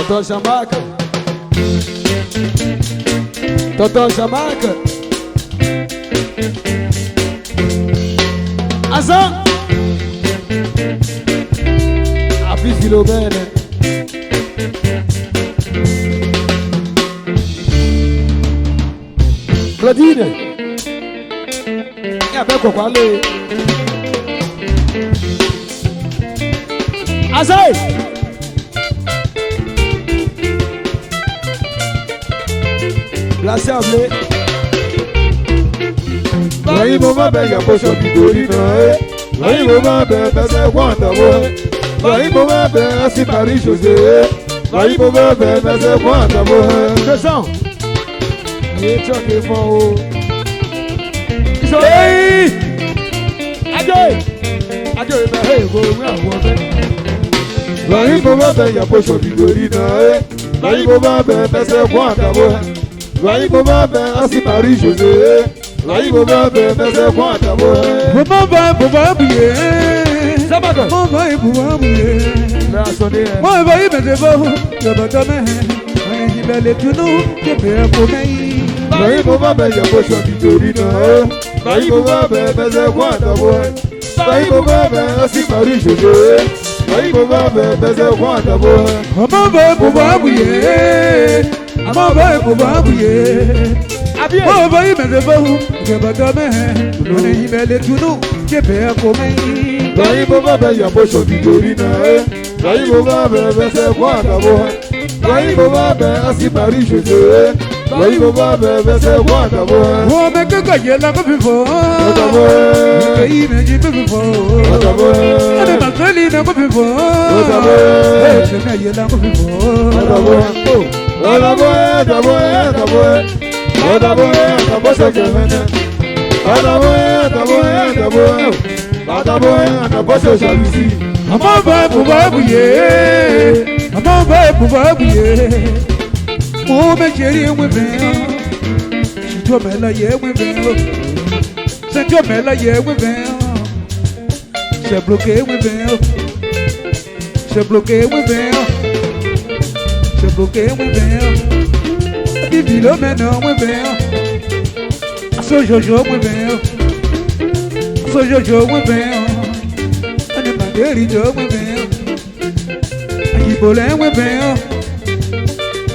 Totó Jamaica. Totó Jamaica. Azan. A Filo bene. Claudine. E a Beco quale. Azai. L'assemblée. Vai mama bega pocho bidorina eh. Vai mama bega se quanta boe. Vai mama bega se Paris José. Vai mama bega se quanta boe. Pressão. E choque for. Ei! Ajoy. Ajoy me hey go we are working. Vai mama bega pocho bidorina eh. Vai mama bega se quanta boe. Vai mama bega se Paris José. Vai mama bega se quanta boe. Mama vai buie. Sabato. Mama vai buie. La sonner. Mama vai me devo. Je batame. Ani bele tunu. Je pe komei. Vai mama bega pocho bidorina eh. Vai mama bega se quanta boe. Vai mama bega se Paris José. Vai mama bega se quanta boe. Mama vai buie. Mama vai buie. Mama vai me devo. Je batame. Ani bele tunu. Je pe komei. Vai mama bega pocho bidorina eh. Vai mama bega se quanta boe. Vai mama bega se Paris José. Vai mama bega se quanta boe. Wo me kaka yela ko before. Quanta boe. Kai me ji before. Quanta boe. Ane makali na ko before. Quanta boe. Se me yela ko before. Quanta boe. Quanta boe. Quanta boe. Quanta boe. Quanta boe. Quanta boe se kemene. Quanta boe. Quanta boe. Quanta boe. Quanta boe. Quanta boe se jalousie. Ama vai buie. Ama vai buie. Mo me queria um vento. Sinto mela ye um vento. Sinto mela ye um vento. Se bloqueia um vento. Se bloqueia um vento. Se bloqueia um vento. Vivilo menor um vento. Sou Jojo um vento. Sou Jojo um vento. Querido um vento. Ibolé um vento.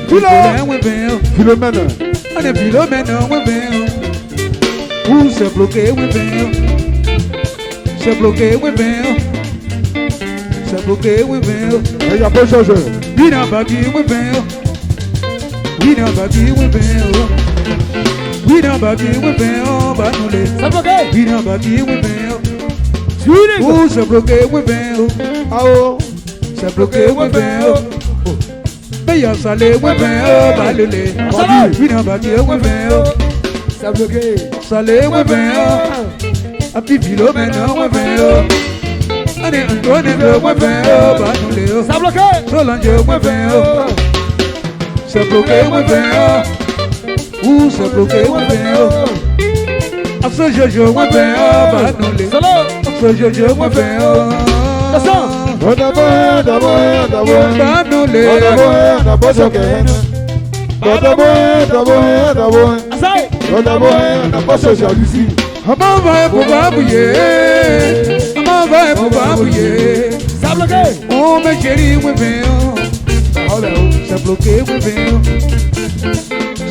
Ibolé um vento. Philomena. Olha, Filomena um vento. Se bloqueia um vento. Se bloqueia um vento. Se bloqueia um vento. Aí a poxa José. Vira bati um vento. Vira bati um vento. Vira bati um vento. Banule. Sabe por quê? Vira bati um vento. Júlio. Se bloqueia um vento. Aô. Se bloqueia um vento. Meia sale um vento. Banule. Vira bati um vento. Sabe por quê? Sale um vento. A Filomena um vento. Ane Antônio um vento. Banule. Sabe por quê? Solange um vento. Se bloqueia um vento. Se bloqueia um vento. A sua Jojo um vento. Banule. Salô. Sou Jojo um vento. Quanta boe. Quanta boe. Quanta boe. Banule. Quanta boe. Quanta boe se kemene. Quanta boe. Quanta boe. Quanta boe. Azai. Quanta boe. Quanta boe se jalousie. Ama vai pro babuie. Ama vai pro babuie. Sabe por quê? Me queria um vento. Olha, Se bloqueia um vento.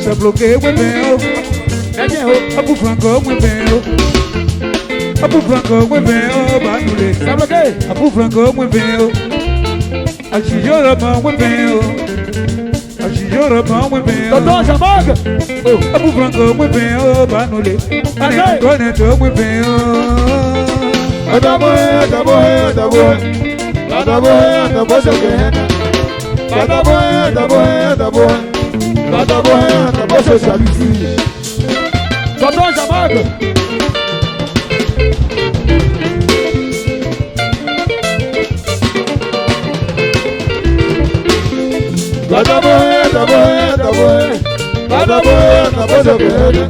Se bloqueia um vento. é quem errou. Abu Franco um vento. Abu Franco um vento. Banule. Sabe por quê? Abu Franco um vento. A Chijora um vento. A Chijora um vento. Totó Jamaica. Abu Franco um vento. Banule. Ane Antônio um vento. Quanta boe. Quanta boe. Quanta boe. Quanta boe. Quanta boe se kemene. Quanta boe. Quanta boe. Quanta boe. Quanta boe. Quanta boe se jalousie. Totó Jamaica. Quanta boe. Quanta boe. Quanta boe. Quanta boe. Quanta boe se kemene.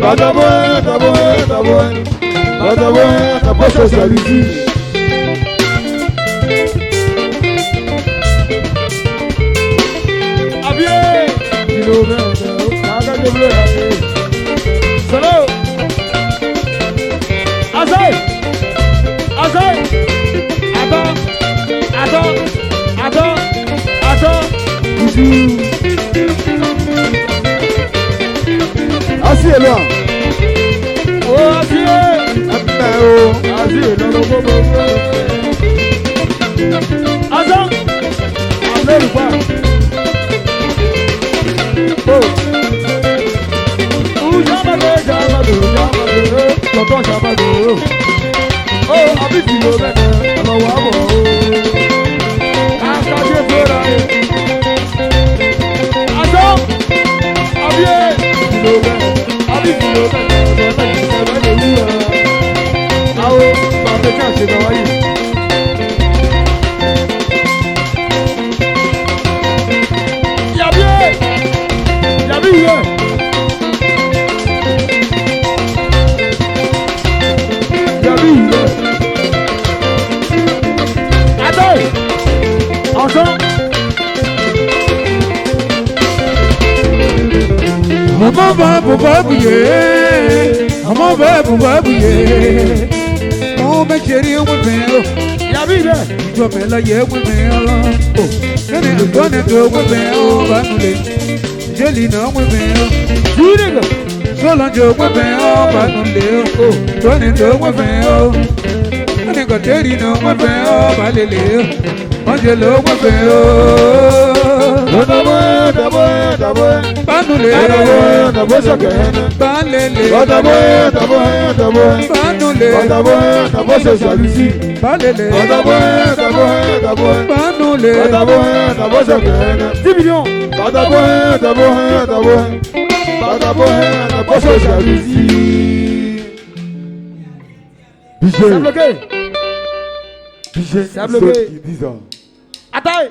Quanta boe. Quanta boe. Quanta boe. Quanta boe. Quanta boe se jalousie. Asi elo. Oh, asi. Emme o. Asi lọ́rọ̀ gbogbo. Azọ. Amẹ́rùbá. Oh. Ujamade, jamade, jamade. Tọ̀tọ̀ jamade. Oh, abiti lo bẹ́ẹ̀ ọlọ́wọ́ àbọ̀ o. Kàkàdé fúra yẹ. Azọ. Abíyé. Lo bẹ́ẹ̀. Abiti lo bẹ́ẹ̀ ọ̀dọ̀ ẹ̀ lè wúra. Àwọn bàbá ká ṣe náà wáyé. Yàbíyé. Yàbíyé. Yàbíyé. Adé. Ọ̀sán. Ọmọ bá bùbá bùyé, ọmọ bá bùbá bùyé. Mo mẹ́jẹ̀rí wọ́n fẹ́ o, Yàbíyé. ìjọ mẹ́la yẹ wọ́n fẹ́ o. Nínú ìgbọ́nẹ̀ tó wọ́n fẹ́ o, bá nulẹ̀. Jẹ́lì náà wọ́n fẹ́ o. Júdìgà. Sọ́lọ́njọ́ wọ́n fẹ́ o, bá nulẹ̀ o. Tọ́ni tó wọ́n fẹ́ o. Nínú ìgbọ́tẹ́rì náà wọ́n fẹ́ o, bá lélẹ̀ o. Wọ́n jẹ́ ló wọ́n fẹ́ o. Dabo, dabo, dabo. Bá nulẹ̀ o. Dabo, dabo sọkẹhẹnẹ. Bá lélẹ̀ o. Dabo, dabo, dabo. Bá nulẹ̀ o. Dabo, dabo sọsàlùsì. Bá lélẹ̀ o. Dabo, dabo, dabo. Bá nulẹ̀ o. Dabo, dabo sọkẹhẹnẹ. 10 millions. Dabo, dabo, dabo. Dabo, dabo sọsàlùsì. Ça a bloqué. Bíjẹ́ Ça a bloqué. Bíjẹ́. Attends.